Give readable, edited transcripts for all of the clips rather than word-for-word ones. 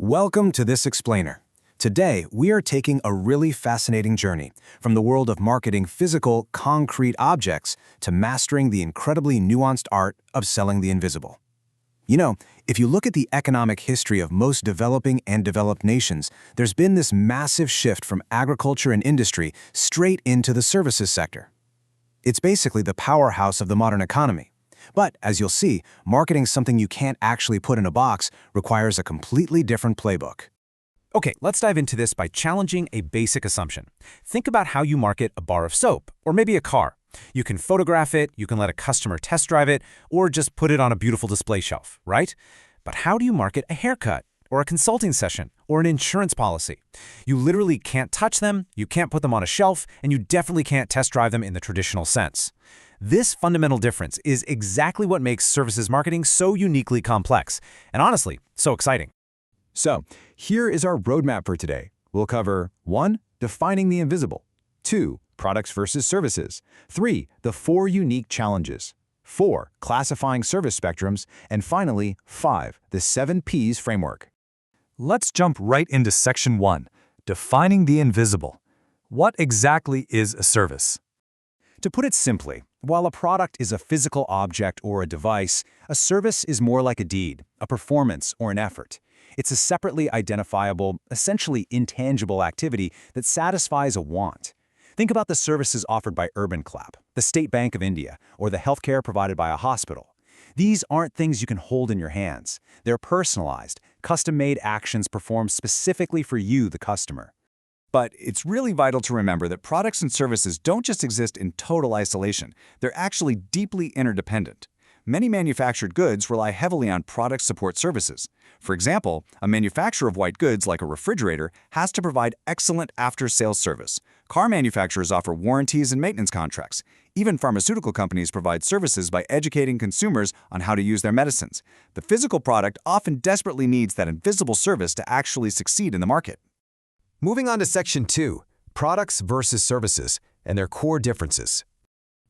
Welcome to This Explainer. Today, we are taking a really fascinating journey from the world of marketing physical, concrete objects to mastering the incredibly nuanced art of selling the invisible. You know, if you look at the economic history of most developing and developed nations, there's been this massive shift from agriculture and industry straight into the services sector. It's basically the powerhouse of the modern economy. But, as you'll see, marketing something you can't actually put in a box requires a completely different playbook. Okay, let's dive into this by challenging a basic assumption. Think about how you market a bar of soap, or maybe a car. You can photograph it, you can let a customer test drive it, or just put it on a beautiful display shelf, right? But how do you market a haircut, or a consulting session, or an insurance policy? You literally can't touch them, you can't put them on a shelf, and you definitely can't test drive them in the traditional sense. This fundamental difference is exactly what makes services marketing so uniquely complex, and honestly, so exciting. So, here is our roadmap for today. We'll cover 1. Defining the invisible. 2. Products versus services. 3. The 4 unique challenges. 4. Classifying service spectrums. And finally, 5. The 7 Ps framework. Let's jump right into Section 1, Defining the Invisible. What exactly is a service? To put it simply, while a product is a physical object or a device, a service is more like a deed, a performance, or an effort. It's a separately identifiable, essentially intangible activity that satisfies a want. Think about the services offered by UrbanClap, the State Bank of India, or the healthcare provided by a hospital. These aren't things you can hold in your hands. They're personalized, custom-made actions performed specifically for you, the customer. But it's really vital to remember that products and services don't just exist in total isolation. They're actually deeply interdependent. Many manufactured goods rely heavily on product support services. For example, a manufacturer of white goods like a refrigerator has to provide excellent after-sales service. Car manufacturers offer warranties and maintenance contracts. Even pharmaceutical companies provide services by educating consumers on how to use their medicines. The physical product often desperately needs that invisible service to actually succeed in the market. Moving on to Section 2, Products versus Services, and their core differences.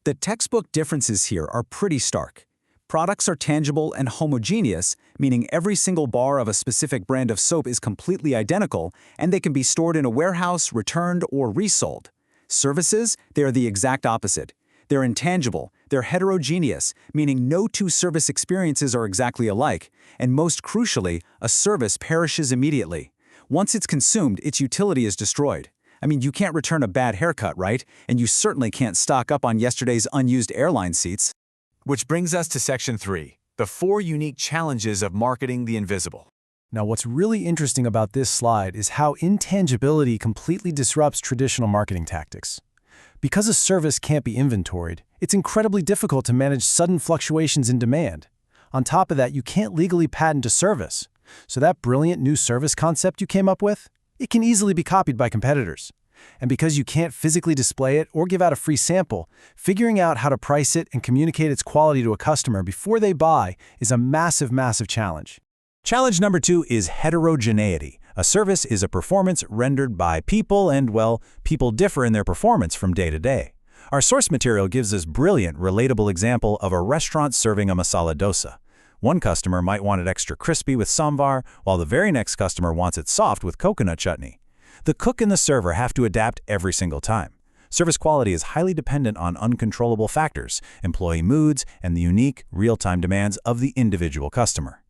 The textbook differences here are pretty stark. Products are tangible and homogeneous, meaning every single bar of a specific brand of soap is completely identical, and they can be stored in a warehouse, returned, or resold. Services, they are the exact opposite. They're intangible, they're heterogeneous, meaning no two service experiences are exactly alike, and most crucially, a service perishes immediately. Once it's consumed, its utility is destroyed. I mean, you can't return a bad haircut, right? And you certainly can't stock up on yesterday's unused airline seats. Which brings us to Section 3, the 4 unique challenges of marketing the invisible. Now, what's really interesting about this slide is how intangibility completely disrupts traditional marketing tactics. Because a service can't be inventoried, it's incredibly difficult to manage sudden fluctuations in demand. On top of that, you can't legally patent a service. So that brilliant new service concept you came up with, it can easily be copied by competitors. And because you can't physically display it or give out a free sample, figuring out how to price it and communicate its quality to a customer before they buy is a massive, massive challenge. Challenge number 2 is heterogeneity. A service is a performance rendered by people, and, well, people differ in their performance from day to day. Our source material gives us brilliant, relatable example of a restaurant serving a masala dosa. One customer might want it extra crispy with sambar, while the very next customer wants it soft with coconut chutney. The cook and the server have to adapt every single time. Service quality is highly dependent on uncontrollable factors, employee moods, and the unique, real-time demands of the individual customer.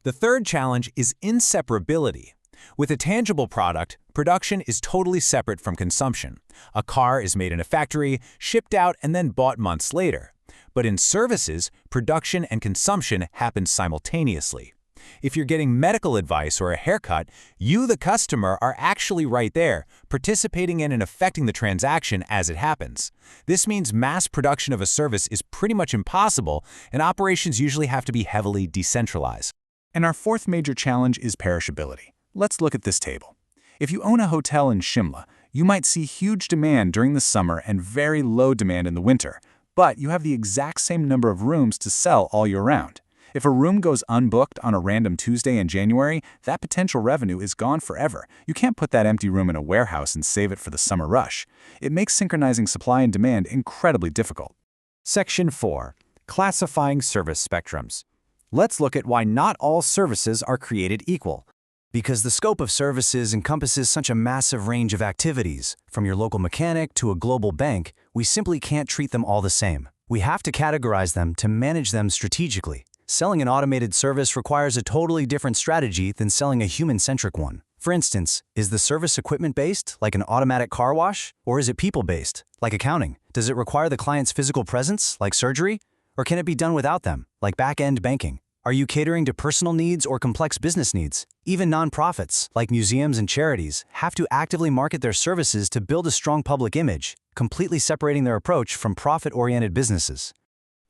The third challenge is inseparability. With a tangible product, production is totally separate from consumption. A car is made in a factory, shipped out, and then bought months later. But in services, production and consumption happen simultaneously. If you're getting medical advice or a haircut, you, the customer, are actually right there, participating in and affecting the transaction as it happens. This means mass production of a service is pretty much impossible, and operations usually have to be heavily decentralized. And our fourth major challenge is perishability. Let's look at this table. If you own a hotel in Shimla, you might see huge demand during the summer and very low demand in the winter, but you have the exact same number of rooms to sell all year round. If a room goes unbooked on a random Tuesday in January, that potential revenue is gone forever. You can't put that empty room in a warehouse and save it for the summer rush. It makes synchronizing supply and demand incredibly difficult. Section 4. Classifying service spectrums. Let's look at why not all services are created equal. Because the scope of services encompasses such a massive range of activities, from your local mechanic to a global bank, we simply can't treat them all the same. We have to categorize them to manage them strategically. Selling an automated service requires a totally different strategy than selling a human-centric one. For instance, is the service equipment-based, like an automatic car wash? Or is it people-based, like accounting? Does it require the client's physical presence, like surgery? Or can it be done without them, like back-end banking? Are you catering to personal needs or complex business needs? Even nonprofits, like museums and charities, have to actively market their services to build a strong public image, completely separating their approach from profit-oriented businesses.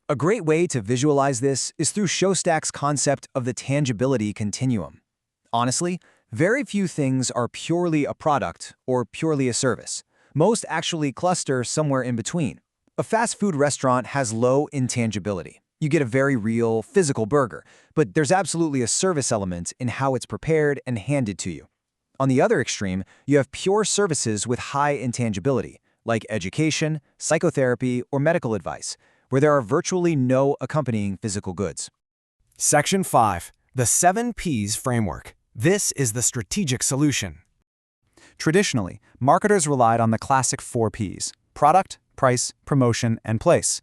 A great way to visualize this is through Shostak's concept of the tangibility continuum. Honestly, very few things are purely a product or purely a service. Most actually cluster somewhere in between. A fast food restaurant has low intangibility. You get a very real, physical burger, but there's absolutely a service element in how it's prepared and handed to you. On the other extreme, you have pure services with high intangibility, like education, psychotherapy, or medical advice, where there are virtually no accompanying physical goods. Section 5. The 7 Ps Framework. This is the strategic solution. Traditionally, marketers relied on the classic 4 Ps: product, price, promotion, and place.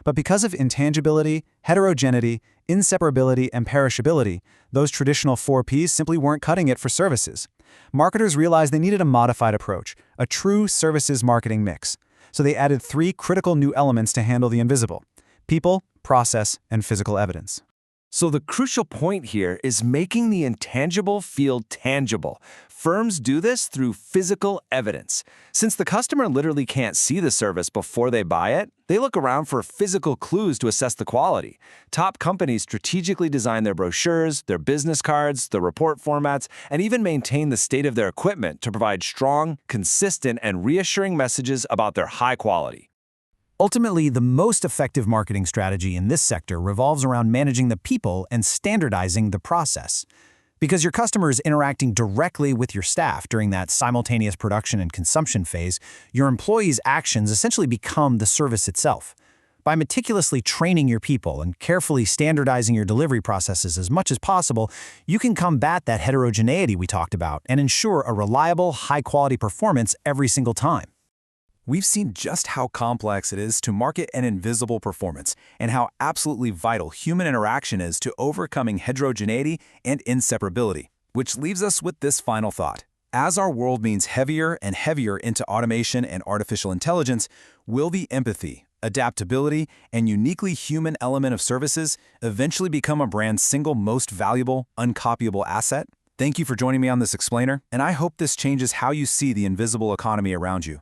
But because of intangibility, heterogeneity, inseparability, and perishability, those traditional 4 Ps simply weren't cutting it for services. Marketers realized they needed a modified approach, a true services marketing mix. So they added 3 critical new elements to handle the invisible: people, process, and physical evidence. So the crucial point here is making the intangible feel tangible. Firms do this through physical evidence. Since the customer literally can't see the service before they buy it, they look around for physical clues to assess the quality. Top companies strategically design their brochures, their business cards, their report formats, and even maintain the state of their equipment to provide strong, consistent, and reassuring messages about their high quality. Ultimately, the most effective marketing strategy in this sector revolves around managing the people and standardizing the process. Because your customer is interacting directly with your staff during that simultaneous production and consumption phase, your employees' actions essentially become the service itself. By meticulously training your people and carefully standardizing your delivery processes as much as possible, you can combat that heterogeneity we talked about and ensure a reliable, high-quality performance every single time. We've seen just how complex it is to market an invisible performance and how absolutely vital human interaction is to overcoming heterogeneity and inseparability. Which leaves us with this final thought. As our world leans heavier and heavier into automation and artificial intelligence, will the empathy, adaptability, and uniquely human element of services eventually become a brand's single most valuable, uncopyable asset? Thank you for joining me on this explainer, and I hope this changes how you see the invisible economy around you.